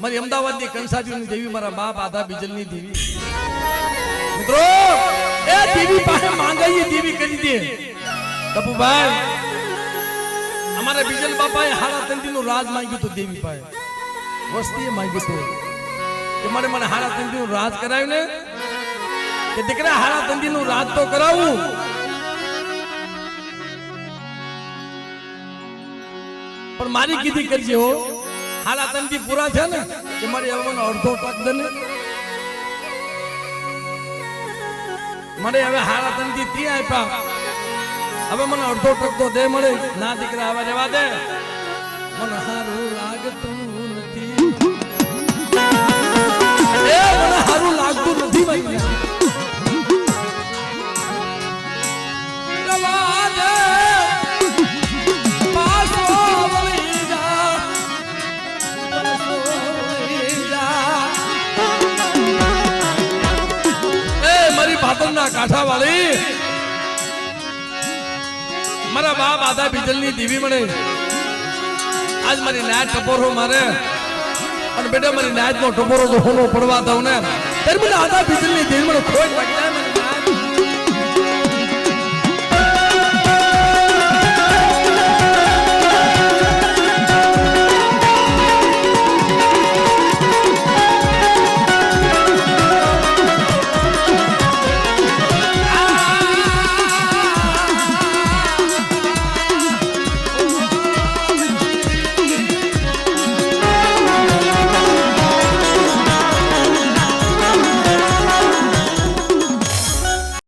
મારી અમદાવાદની કંસારીઓની દેવી મારા બાપ આધા બીજલની દેવી મિત્રો એ દેવી પાસે માંગાઈ દેવી કરી દે ટપુભાઈ અમારા બીજલ બાપાએ હાડા તંદીનું રાજ માંગ્યું હતું દેવી પાસે વસ્તીએ માંગ્યું હતું કે મને હાડા તંદીનું રાજ કરાવ્યું ને કે દીકરા હાડા તંદીનું રાજ તો કરાવું પણ મારી કીધી કરજે હો હાડા તંદી પૂરા છે ને કે મારી હવે મને અડધો ટક દે ને મને હવે હાડા તંદી ત્યાં આપ્યા હવે મને અડધો ટક તો દે મળે ના દીકરા હવે રહેવા દે મને હારું લાગતું નથી એ મને હારું લાગતું નથી ભાઈ રવા દે પાસો વળી જા એ મારી ભાતરના કાંઠા વાળી મારા બાપ આધા બીજલની દીવી મળે આજ મારી નાચ ટપોરો મારે અને બેટા મારી નાચ નો ટપોરો તો હોનો પડવા દઉં ને ત્યારે મને આધા બીજલની દેવી મળે ખોટ લાગી જાય